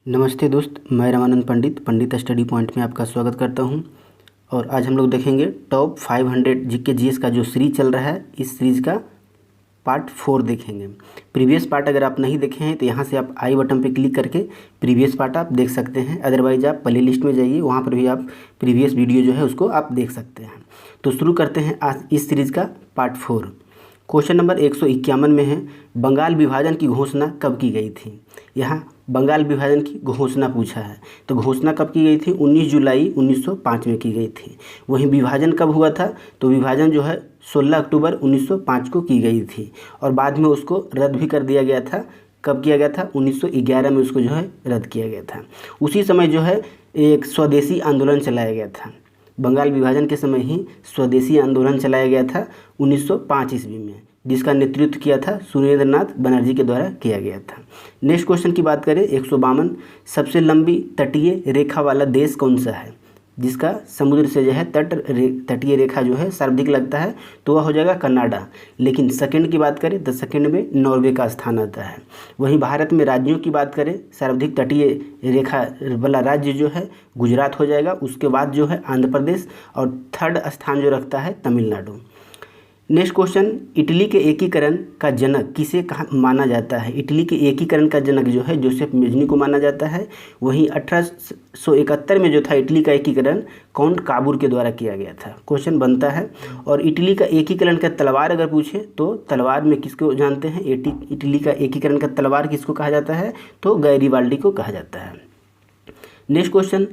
नमस्ते दोस्त, मैं रामानंद पंडित स्टडी पॉइंट में आपका स्वागत करता हूं। और आज हम लोग देखेंगे टॉप 500 जीके जीएस का जो सीरीज चल रहा है, इस सीरीज़ का पार्ट 4 देखेंगे। प्रीवियस पार्ट अगर आप नहीं देखे हैं तो यहाँ से आप आई बटन पे क्लिक करके प्रीवियस पार्ट आप देख सकते हैं। अदरवाइज आप प्ले लिस्ट में जाइए, वहाँ पर भी आप प्रीवियस वीडियो जो है उसको आप देख सकते हैं। तो शुरू करते हैं आज इस सीरीज़ का पार्ट 4। क्वेश्चन नंबर 151 में है, बंगाल विभाजन की घोषणा कब की गई थी। यहाँ बंगाल विभाजन की घोषणा पूछा है, तो घोषणा कब की गई थी? 19 जुलाई 1905 में की गई थी। वहीं विभाजन कब हुआ था? तो विभाजन जो है 16 अक्टूबर 1905 को की गई थी और बाद में उसको रद्द भी कर दिया गया था। कब किया गया था? 1911 में उसको जो है रद्द किया गया था। उसी समय जो है एक स्वदेशी आंदोलन चलाया गया था। बंगाल विभाजन के समय ही स्वदेशी आंदोलन चलाया गया था 1905 ईस्वी में, जिसका नेतृत्व किया था सुरेंद्र नाथ बनर्जी के द्वारा किया गया था। नेक्स्ट क्वेश्चन की बात करें 152, सबसे लंबी तटीय रेखा वाला देश कौन सा है? जिसका समुद्र से जो है तटीय रेखा जो है सर्वाधिक लगता है, तो वह हो जाएगा कनाडा। लेकिन सेकंड की बात करें तो सेकंड में नॉर्वे का स्थान आता है। वहीं भारत में राज्यों की बात करें, सर्वाधिक तटीय रेखा वाला राज्य जो है गुजरात हो जाएगा। उसके बाद जो है आंध्र प्रदेश और थर्ड स्थान जो रखता है तमिलनाडु। नेक्स्ट क्वेश्चन, इटली के एकीकरण का जनक किसे कहा माना जाता है? इटली के एकीकरण का जनक जो है जोसेफ मेजनी को माना जाता है। वहीं 1871 में जो था इटली का एकीकरण काउंट काबूर के द्वारा किया गया था। क्वेश्चन बनता है। और इटली का एकीकरण का तलवार अगर पूछे तो तलवार में किसको जानते हैं? इटली का एकीकरण का तलवार किसको कहा जाता है? तो गैरीबाल्डी को कहा जाता है। नेक्स्ट क्वेश्चन,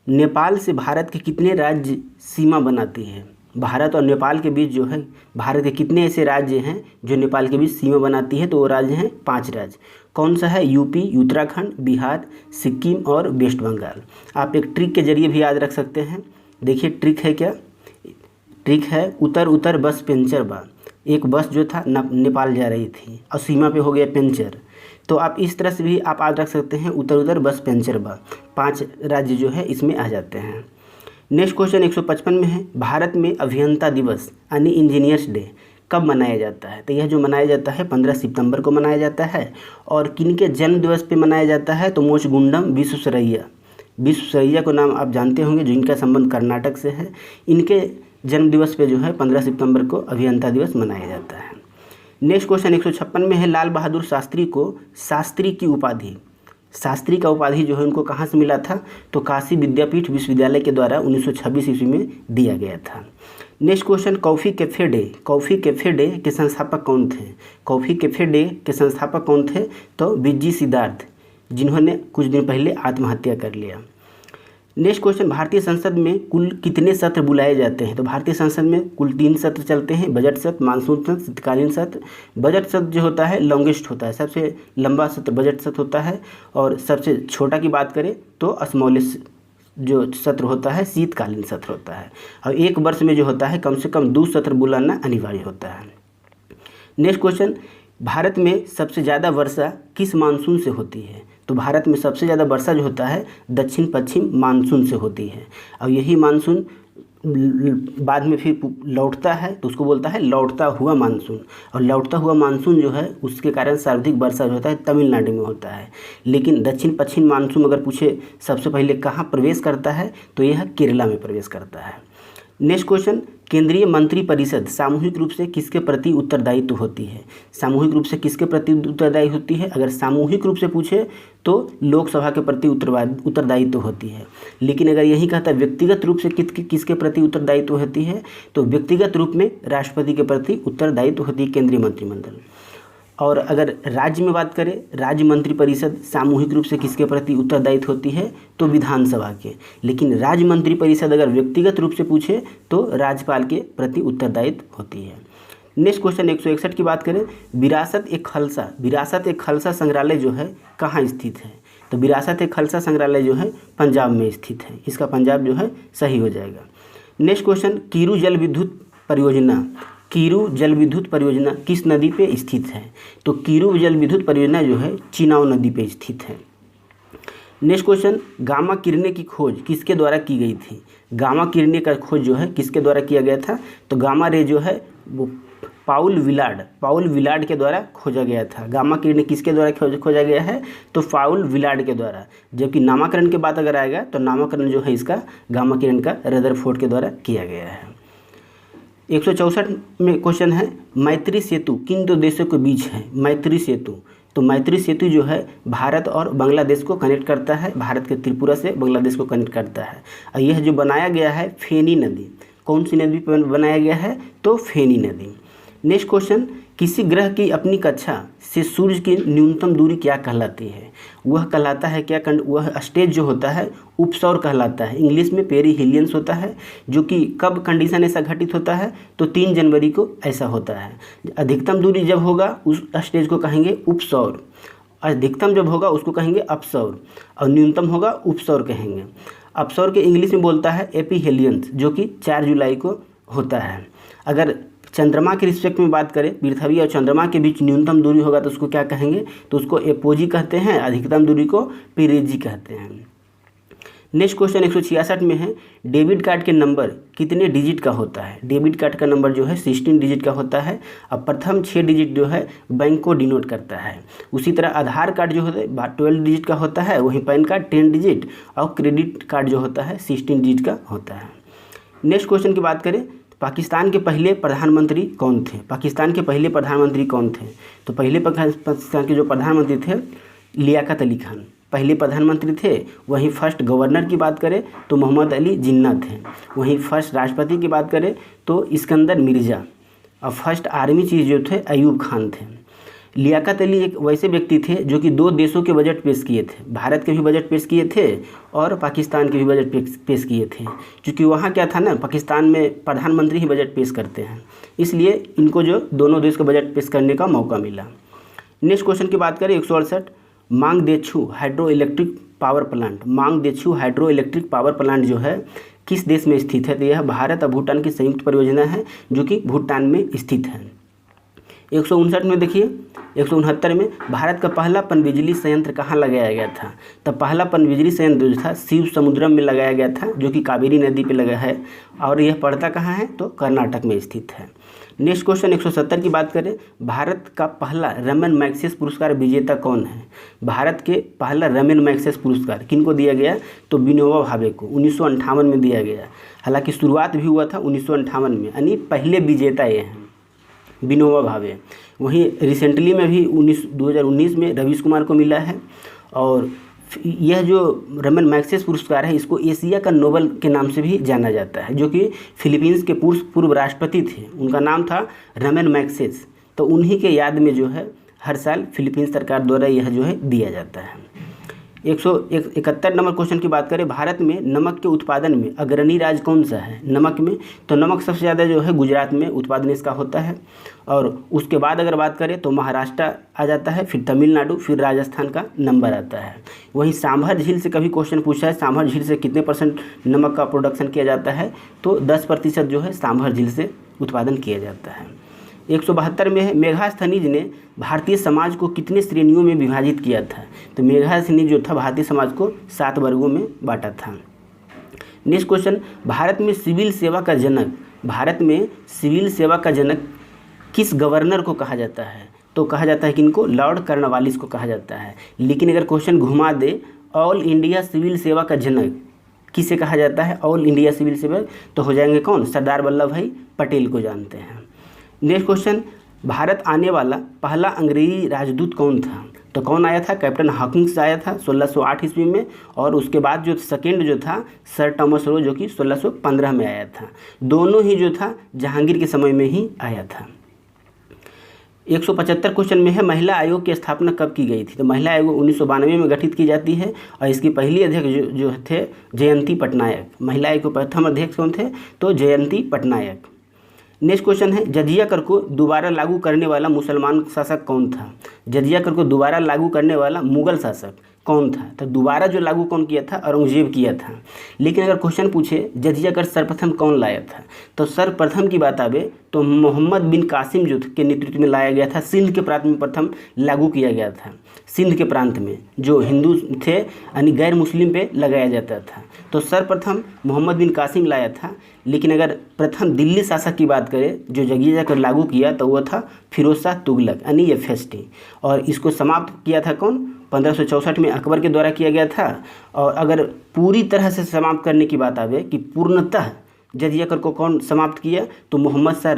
नेपाल से भारत के कितने राज्य सीमा बनाती है? भारत और नेपाल के बीच जो है भारत के कितने ऐसे राज्य हैं जो नेपाल के बीच सीमा बनाती है? तो वो राज्य हैं 5 राज्य। कौन सा है? यूपी, उत्तराखंड, बिहार, सिक्किम और वेस्ट बंगाल। आप एक ट्रिक के जरिए भी याद रख सकते हैं। देखिए ट्रिक है क्या? ट्रिक है उतर उतर बस पंचर बा। एक बस जो था नेपाल जा रही थी और सीमा पे हो गया पंचर, तो आप इस तरह से भी आप याद रख सकते हैं उतर उतर बस पंचर बा। 5 राज्य जो है इसमें आ जाते हैं। नेक्स्ट क्वेश्चन 155 में है, भारत में अभियंता दिवस यानी इंजीनियर्स डे कब मनाया जाता है? तो यह जो मनाया जाता है 15 सितंबर को मनाया जाता है। और किनके जन्म दिवस पे मनाया जाता है? तो मोचगुंडम विश्वेश्वरैया को नाम आप जानते होंगे, जिनका संबंध कर्नाटक से है। इनके जन्म दिवस पे जो है 15 सितंबर को अभियंता दिवस मनाया जाता है। नेक्स्ट क्वेश्चन 156 में है, लाल बहादुर शास्त्री को शास्त्री की उपाधि, शास्त्री का उपाधि जो है उनको कहाँ से मिला था? तो काशी विद्यापीठ विश्वविद्यालय के द्वारा 1926 ईस्वी में दिया गया था। Next question, coffee cafe day के संस्थापक कौन थे? कॉफ़ी कैफ़े डे के संस्थापक कौन थे? तो विजी सिद्धार्थ, जिन्होंने कुछ दिन पहले आत्महत्या कर लिया। नेक्स्ट क्वेश्चन, भारतीय संसद में कुल कितने सत्र बुलाए जाते हैं? तो भारतीय संसद में कुल 3 सत्र चलते हैं, बजट सत्र, मानसून सत्र, शीतकालीन सत्र। बजट सत्र जो होता है लॉन्गेस्ट होता है, सबसे लंबा सत्र बजट सत्र होता है। और सबसे छोटा की बात करें तो स्मॉलेस्ट जो सत्र होता है शीतकालीन सत्र होता है। और एक वर्ष में जो होता है कम से कम 2 सत्र बुलाना अनिवार्य होता है। नेक्स्ट क्वेश्चन, भारत में सबसे ज़्यादा वर्षा किस मानसून से होती है? तो भारत में सबसे ज़्यादा वर्षा जो होता है दक्षिण पश्चिम मानसून से होती है। और यही मानसून बाद में फिर लौटता है तो उसको बोलता है लौटता हुआ मानसून। और लौटता हुआ मानसून जो है उसके कारण सर्वाधिक वर्षा जो होता है तमिलनाडु में होता है। लेकिन दक्षिण पश्चिम मानसून अगर पूछे सबसे पहले कहाँ प्रवेश करता है तो यह केरला में प्रवेश करता है। नेक्स्ट क्वेश्चन, केंद्रीय मंत्रिपरिषद सामूहिक रूप से किसके प्रति उत्तरदायित्व होती है? सामूहिक रूप से किसके प्रति उत्तरदायी होती है? अगर सामूहिक रूप से पूछे तो लोकसभा के प्रति उत्तरदायित्व होती है। लेकिन अगर यही कहता है व्यक्तिगत रूप से किसके प्रति उत्तरदायित्व होती है, तो व्यक्तिगत रूप में राष्ट्रपति के प्रति उत्तरदायित्व होती है केंद्रीय मंत्रिमंडल। और अगर राज्य में बात करें, राज्य मंत्रिपरिषद सामूहिक रूप से किसके प्रति उत्तरदायित्व होती है? तो विधानसभा के। लेकिन राज्य मंत्रिपरिषद अगर व्यक्तिगत रूप से पूछे तो राज्यपाल के प्रति उत्तरदायित्व होती है। नेक्स्ट क्वेश्चन 161 की बात करें, विरासत ए खालसा संग्रहालय जो है कहाँ स्थित है? तो विरासत ए खालसा संग्रहालय जो है पंजाब में स्थित है। इसका पंजाब जो है सही हो जाएगा। नेक्स्ट क्वेश्चन, कीरू जल विद्युत परियोजना किस नदी पे स्थित है? तो कीरू जल विद्युत परियोजना जो है चिनाव नदी पे स्थित है। नेक्स्ट क्वेश्चन, गामा किरणें की खोज किसके द्वारा की गई थी? गामा किरणें का खोज जो है किसके द्वारा किया गया था? तो गामा रे जो है वो पाउल विलार्ड के द्वारा खोजा गया था। गामा किरण किसके द्वारा खोजा गया है? तो पाउल विलार्ड के द्वारा। जबकि नामकरण की बात अगर आएगा तो नामकरण जो है इसका गामा किरण का रदरफोर्ड के द्वारा किया गया है। 164 में क्वेश्चन है, मैत्री सेतु किन दो देशों के बीच है? मैत्री सेतु, तो मैत्री सेतु जो है भारत और बांग्लादेश को कनेक्ट करता है, भारत के त्रिपुरा से बांग्लादेश को कनेक्ट करता है। और यह जो बनाया गया है फेनी नदी, कौन सी नदी पर बनाया गया है? तो फेनी नदी। नेक्स्ट क्वेश्चन, किसी ग्रह की अपनी कक्षा से सूर्य की न्यूनतम दूरी क्या कहलाती है? वह कहलाता है क्या? वह स्टेज जो होता है उपसौर कहलाता है, इंग्लिश में पेरीहिलियंस होता है। जो कि कब कंडीशन ऐसा घटित होता है? तो 3 जनवरी को ऐसा होता है। अधिकतम दूरी जब होगा उस स्टेज को कहेंगे उपसौर, अधिकतम जब होगा उसको कहेंगे अपसौर, और न्यूनतम होगा उपसौर कहेंगे। अपसौर के इंग्लिश में बोलता है एपीहेलियंस, जो कि 4 जुलाई को होता है। अगर चंद्रमा के रिस्पेक्ट में बात करें, पृथ्वी और चंद्रमा के बीच न्यूनतम दूरी होगा तो उसको क्या कहेंगे? तो उसको एपोजी कहते हैं, अधिकतम दूरी को पेरिजी कहते हैं। नेक्स्ट क्वेश्चन 166 में है, डेबिट कार्ड के नंबर कितने डिजिट का होता है? डेबिट कार्ड का नंबर जो है 16 डिजिट का होता है। अब प्रथम 6 डिजिट जो है बैंक को डिनोट करता है। उसी तरह आधार कार्ड जो होता है 12 डिजिट का होता है, वहीं पैन कार्ड 10 डिजिट, और क्रेडिट कार्ड जो होता है 16 डिजिट का होता है। नेक्स्ट क्वेश्चन की बात करें, पाकिस्तान के पहले प्रधानमंत्री कौन थे? पाकिस्तान के पहले प्रधानमंत्री कौन थे? तो पहले पाकिस्तान के जो प्रधानमंत्री थे लियाकत अली खान पहले प्रधानमंत्री थे। वहीं फर्स्ट गवर्नर की बात करें तो मोहम्मद अली जिन्ना थे। वहीं फर्स्ट राष्ट्रपति की बात करें तो इस्कंदर मिर्ज़ा, और फर्स्ट आर्मी चीफ जो थे अयूब खान थे। लियाकत अली एक वैसे व्यक्ति थे जो कि 2 देशों के बजट पेश किए थे, भारत के भी बजट पेश किए थे और पाकिस्तान के भी बजट पेश किए थे। क्योंकि वहाँ क्या था ना, पाकिस्तान में प्रधानमंत्री ही बजट पेश करते हैं, इसलिए इनको जो दोनों देश का बजट पेश करने का मौका मिला। नेक्स्ट क्वेश्चन की बात करें 168, Mangdechhu hydro electric power plant. Mangdechhu hydro electric power plant जो है किस देश में स्थित है? तो यह भारत और भूटान की संयुक्त परियोजना है जो कि भूटान में स्थित है। 159 में देखिए, 169 में भारत का पहला पनबिजली संयंत्र कहाँ लगाया गया था? तब पहला पनबिजली संयंत्र जो था शिव समुद्रम में लगाया गया था, जो कि कावेरी नदी पे लगा है, और यह पड़ता कहाँ है? तो कर्नाटक में स्थित है। नेक्स्ट क्वेश्चन 170 की बात करें, भारत का पहला रमन मैग्सेस पुरस्कार विजेता कौन है? भारत के पहला रमन मैग्सेस पुरस्कार किनको दिया गया? तो विनोबा भावे को 1958 में दिया गया। हालांकि शुरुआत भी हुआ था 1958 में, यानी पहले विजेता ये हैं विनोबा भावे। वहीं रिसेंटली में भी 2019 में रवीश कुमार को मिला है। और यह जो रमन मैग्सेस पुरस्कार है इसको एशिया का नोबल के नाम से भी जाना जाता है, जो कि फिलीपींस के पूर्व राष्ट्रपति थे, उनका नाम था रमन मैग्सेस। तो उन्हीं के याद में जो है हर साल फिलीपींस सरकार द्वारा यह जो है दिया जाता है। 171 नंबर क्वेश्चन की बात करें, भारत में नमक के उत्पादन में अग्रणी राज्य कौन सा है? नमक में तो नमक सबसे ज़्यादा जो है गुजरात में उत्पादन इसका होता है। और उसके बाद अगर बात करें तो महाराष्ट्र आ जाता है, फिर तमिलनाडु, फिर राजस्थान का नंबर आता है। वहीं सांभर झील से कभी क्वेश्चन पूछा है, सांभर झील से कितने % नमक का प्रोडक्शन किया जाता है? तो 10% जो है सांभर झील से उत्पादन किया जाता है। 172 में है, मेघास्थनीज ने भारतीय समाज को कितने श्रेणियों में विभाजित किया था? तो मेघास्थनीज जो था भारतीय समाज को 7 वर्गों में बांटा था। नेक्स्ट क्वेश्चन, भारत में सिविल सेवा का जनक किस गवर्नर को कहा जाता है? तो कहा जाता है किनको? लॉर्ड कर्नवालिस को कहा जाता है। लेकिन अगर क्वेश्चन घुमा दे, ऑल इंडिया सिविल सेवा का जनक किसे कहा जाता है? ऑल इंडिया सिविल सेवा, तो हो जाएंगे कौन? सरदार वल्लभ भाई पटेल को जानते हैं। नेक्स्ट क्वेश्चन, भारत आने वाला पहला अंग्रेजी राजदूत कौन था? तो कौन आया था? कैप्टन हॉकिंस आया था 1608 ईस्वी में, और उसके बाद जो सेकेंड जो था सर टॉमस रो, जो कि 1615 में आया था। दोनों ही जो था जहांगीर के समय में ही आया था। 175 क्वेश्चन में है, महिला आयोग की स्थापना कब की गई थी? तो महिला आयोग 1992 में गठित की जाती है, और इसकी पहली अध्यक्ष जो थे जयंती पटनायक। महिला आयोग के प्रथम अध्यक्ष कौन थे? तो जयंती पटनायक। नेक्स्ट क्वेश्चन है, जजिया कर को दोबारा लागू करने वाला मुसलमान शासक कौन था? जजिया कर को दोबारा लागू करने वाला मुगल शासक कौन था? तो दोबारा जो लागू कौन किया था? औरंगजेब किया था। लेकिन अगर क्वेश्चन पूछे जजिया कर सर्वप्रथम कौन लाया था, तो सर्वप्रथम की बात आवे तो मोहम्मद बिन कासिम जो के नेतृत्व में लाया गया था। सिंध के प्रांत में प्रथम लागू किया गया था। सिंध के प्रांत में जो हिंदू थे यानी गैर मुस्लिम पे लगाया जाता था, तो सर्वप्रथम मोहम्मद बिन कासिम लाया था। लेकिन अगर प्रथम दिल्ली शासक की बात करें जो जजिया कर लागू किया, तो वह था फिरोज शाह तुगलक यानी एफएसटी। और इसको समाप्त किया था कौन? 1564 में अकबर के द्वारा किया गया था। और अगर पूरी तरह से समाप्त करने की बात आवे कि पूर्णतः जजिया कर को कौन समाप्त किया, तो मोहम्मद शाह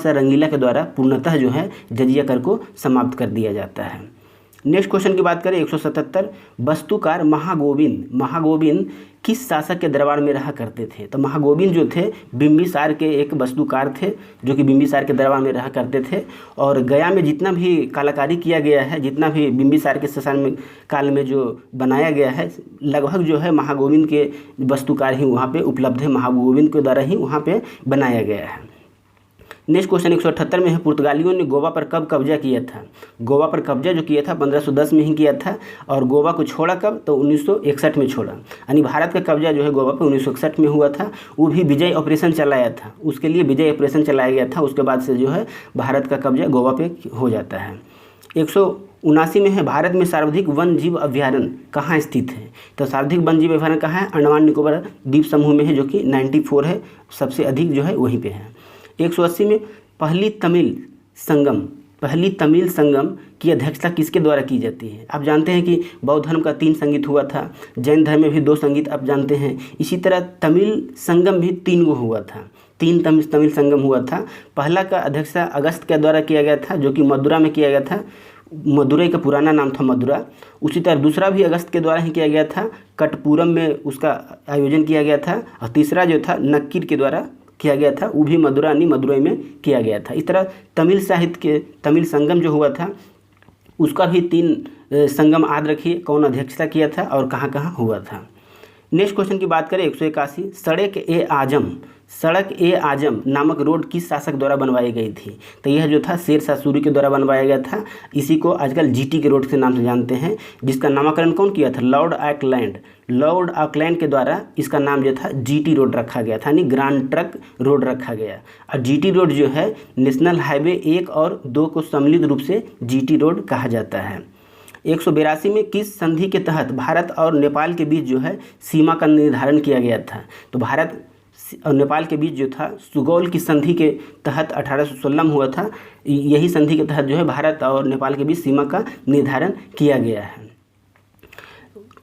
रंगीला के द्वारा पूर्णतः जो है जजिया कर को समाप्त कर दिया जाता है। नेक्स्ट क्वेश्चन की बात करें 177, वास्तुकार महागोविंद किस शासक के दरबार में रहा करते थे? तो महागोविंद जो थे बिंबिसार के एक वास्तुकार थे, जो कि बिंबिसार के दरबार में रहा करते थे। और गया में जितना भी कलाकारी किया गया है, जितना भी बिंबिसार के शासन में काल में जो बनाया गया है, लगभग जो है महागोविंद के वास्तुकार ही वहाँ पे उपलब्ध है, महागोविंद के द्वारा ही वहाँ पे बनाया गया है। नेक्स्ट क्वेश्चन 178 में है, पुर्तगालियों ने गोवा पर कब कब्जा किया था? गोवा पर कब्जा जो किया था 1510 में ही किया था। और गोवा को छोड़ा कब? तो 1961 में छोड़ा। यानी भारत का कब्जा जो है गोवा पर 1961 में हुआ था। वो भी विजय ऑपरेशन चलाया था, उसके लिए विजय ऑपरेशन चलाया गया था। उसके बाद से जो है भारत का कब्जा गोवा पे हो जाता है। 179 में है, भारत में सर्वाधिक वन जीव अभ्यारण्य कहाँ स्थित है? तो सर्वाधिक वन जीव अभ्यारण्य कहाँ है? अंडमान निकोबार द्वीप समूह में है, जो कि 94 है, सबसे अधिक जो है वहीं पे है। 180 में पहली तमिल संगम की अध्यक्षता किसके द्वारा की जाती है? आप जानते हैं कि बौद्ध धर्म का 3 संगीत हुआ था, जैन धर्म में भी 2 संगीत आप जानते हैं। इसी तरह तमिल संगम भी 3 गो हुआ था, 3 तमिल संगम हुआ था। पहला का अध्यक्षता अगस्त के द्वारा किया गया था, जो कि मदुरा में किया गया था। मदुरई का पुराना नाम था मदुरा। उसी तरह दूसरा भी अगस्त के द्वारा ही किया गया था, कटपुरम में उसका आयोजन किया गया था। और तीसरा जो था नक्कीर के द्वारा किया गया था, वो भी मदुरई में किया गया था। इस तरह तमिल साहित्य के तमिल संगम जो हुआ था उसका भी 3 संगम याद रखिए, कौन अध्यक्षता किया था और कहाँ कहाँ हुआ था। नेक्स्ट क्वेश्चन की बात करें 181, सड़क ए आजम नामक रोड किस शासक द्वारा बनवाई गई थी? तो यह जो था शेर शाह सूरी के द्वारा बनवाया गया था। इसी को आजकल जीटी के रोड के नाम से जानते हैं, जिसका नामकरण कौन किया था? लॉर्ड ऑकलैंड के द्वारा इसका नाम जो था जीटी रोड रखा गया था, यानी ग्रांड ट्रक रोड रखा गया। और जीटी रोड जो है नेशनल हाईवे 1 और 2 को सम्मिलित रूप से जीटी रोड कहा जाता है। 182 में किस संधि के तहत भारत और नेपाल के बीच जो है सीमा का निर्धारण किया गया था? तो भारत और नेपाल के बीच जो था सुगौल की संधि के तहत 1816 में हुआ था। यही संधि के तहत जो है भारत और नेपाल के बीच सीमा का निर्धारण किया गया है।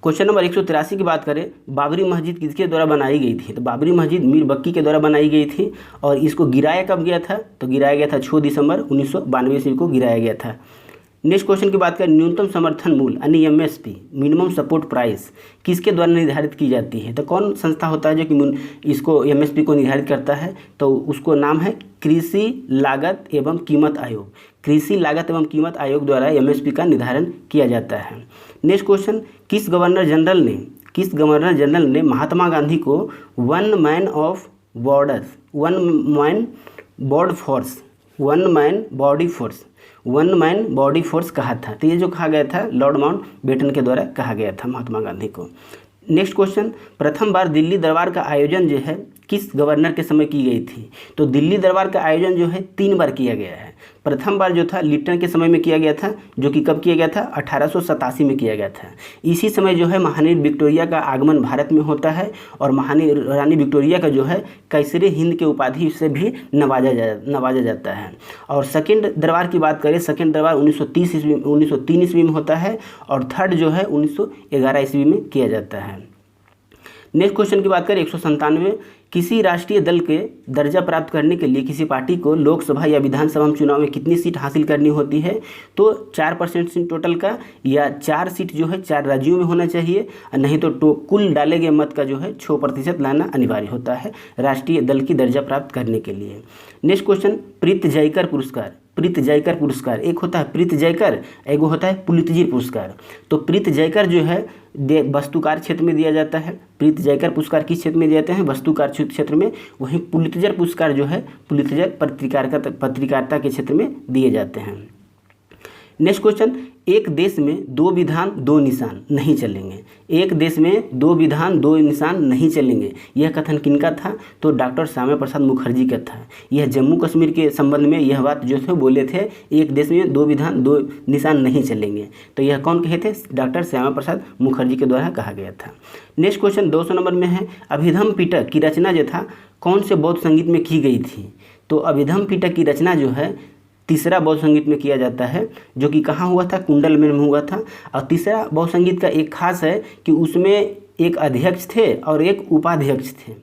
क्वेश्चन नंबर 183 की बात करें, बाबरी मस्जिद किसके द्वारा बनाई गई थी? तो बाबरी मस्जिद मीर बक्की के द्वारा बनाई गई थी। और इसको गिराया कब गया था? तो गिराया गया था 6 दिसंबर 1992 ईस्वी को गिराया गया था। नेक्स्ट क्वेश्चन की बात करें, न्यूनतम समर्थन मूल्य यानी एमएसपी मिनिमम सपोर्ट प्राइस किसके द्वारा निर्धारित की जाती है? तो कौन संस्था होता है जो कि इसको एमएसपी को निर्धारित करता है? तो उसको नाम है कृषि लागत एवं कीमत आयोग। कृषि लागत एवं कीमत आयोग द्वारा एमएसपी का निर्धारण किया जाता है। नेक्स्ट क्वेश्चन, किस गवर्नर जनरल ने महात्मा गांधी को वन मैन बॉडी फोर्स कहा था? तो ये जो कहा गया था लॉर्ड माउंटबेटन के द्वारा कहा गया था महात्मा गांधी को। नेक्स्ट क्वेश्चन, प्रथम बार दिल्ली दरबार का आयोजन जो है किस गवर्नर के समय की गई थी? तो दिल्ली दरबार का आयोजन जो है 3 बार किया गया है। प्रथम बार जो था लिट्टन के समय में किया गया था, जो कि कब किया गया था? 1887 में किया गया था। इसी समय जो है महारानी विक्टोरिया का आगमन भारत में होता है और रानी विक्टोरिया का जो है कैसरे हिंद के उपाधि से भी नवाजा जाता है। और सेकेंड दरबार की बात करें, सेकेंड दरबार 1903 ईस्वी में होता है और थर्ड जो है 1911 ईस्वी में किया जाता है। नेक्स्ट क्वेश्चन की बात करें 197, किसी राष्ट्रीय दल के दर्जा प्राप्त करने के लिए किसी पार्टी को लोकसभा या विधानसभा चुनाव में कितनी सीट हासिल करनी होती है? तो 4% सीट टोटल का, या 4 सीट जो है 4 राज्यों में होना चाहिए, नहीं तो कुल डाले गए मत का जो है 6% लाना अनिवार्य होता है राष्ट्रीय दल की दर्जा प्राप्त करने के लिए। नेक्स्ट क्वेश्चन, प्रीत जयकर पुरस्कार, एक होता है प्रीत जयकर, एक होता है पुलित्जर पुरस्कार। तो प्रीत जयकर जो है वास्तुकार क्षेत्र में दिया जाता है। प्रीत जयकर पुरस्कार किस क्षेत्र में दिए जाते हैं? वास्तुकार क्षेत्र में। वहीं पुलित्जर पुरस्कार जो है पुलित्जर पत्रकारिता के क्षेत्र में दिए जाते हैं। नेक्स्ट क्वेश्चन, एक देश में दो विधान दो निशान नहीं चलेंगे। एक देश में दो विधान दो निशान नहीं चलेंगे, यह कथन किनका था? तो डॉक्टर श्यामा प्रसाद मुखर्जी का था। यह जम्मू कश्मीर के संबंध में यह बात जो थे बोले थे, एक देश में दो विधान दो निशान नहीं चलेंगे। तो यह कौन कहे थे? डॉक्टर श्यामा प्रसाद मुखर्जी के द्वारा कहा गया था। नेक्स्ट क्वेश्चन 200 नंबर में है, अभिधम पिटक की रचना जो था कौन से बौद्ध संगीत में की गई थी? तो अभिधम पिटक की रचना जो है तीसरा बौद्ध संगीत में किया जाता है, जो कि कहाँ हुआ था? कुंडल में हुआ था। और तीसरा बौद्ध संगीत का एक खास है कि उसमें एक अध्यक्ष थे और एक उपाध्यक्ष थे,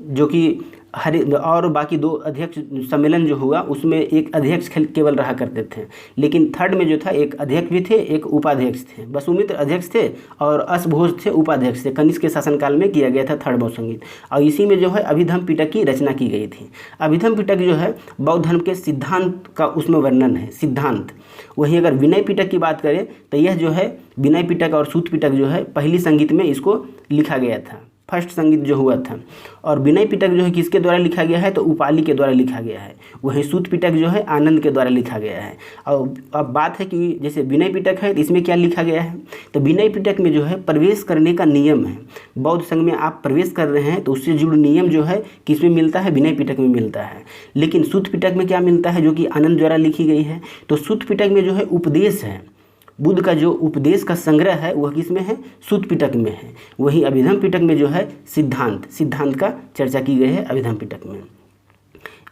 जो कि और बाकी दो अध्यक्ष सम्मेलन जो हुआ उसमें एक अध्यक्ष केवल रहा करते थे, लेकिन थर्ड में जो था एक अध्यक्ष भी थे एक उपाध्यक्ष थे। वसुमित्र अध्यक्ष थे और अश्वघोष थे उपाध्यक्ष थे। कनिष्क के शासनकाल में किया गया था थर्ड बौद्ध संगीत, और इसी में जो है अभिधम पिटक की रचना की गई थी। अभिधम पिटक जो है बौद्ध धर्म के सिद्धांत का उसमें वर्णन है, सिद्धांत। वहीं अगर विनय पिटक की बात करें तो यह जो है विनय पिटक और सूत पिटक जो है पहली संगीत में इसको लिखा गया था, फर्स्ट संगीत जो हुआ था। और विनय पिटक जो है किसके द्वारा लिखा गया है? तो उपाली के द्वारा लिखा गया है। वहीं सूत पिटक जो है आनंद के द्वारा लिखा गया है। और अब बात है कि जैसे विनय पिटक है तो इसमें क्या लिखा गया है? तो विनय पिटक में जो है प्रवेश करने का नियम है। बौद्ध संघ में आप प्रवेश कर रहे हैं तो उससे जुड़े नियम जो है किसमें मिलता है? विनय पिटक में मिलता है। लेकिन सूत पिटक में क्या मिलता है? जो कि आनंद द्वारा लिखी गई है। तो सूत पिटक में जो है उपदेश है, बुद्ध का जो उपदेश का संग्रह है वह किस में है? सूत पिटक में है। वहीं अभिधम पिटक में जो है सिद्धांत का चर्चा की गई है अभिधम पिटक में।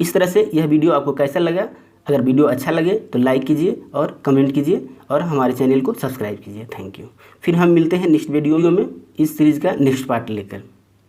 इस तरह से यह वीडियो आपको कैसा लगा? अगर वीडियो अच्छा लगे तो लाइक कीजिए और कमेंट कीजिए और हमारे चैनल को सब्सक्राइब कीजिए। Thank you. फिर हम मिलते हैं नेक्स्ट वीडियो में इस सीरीज़ का नेक्स्ट पार्ट लेकर।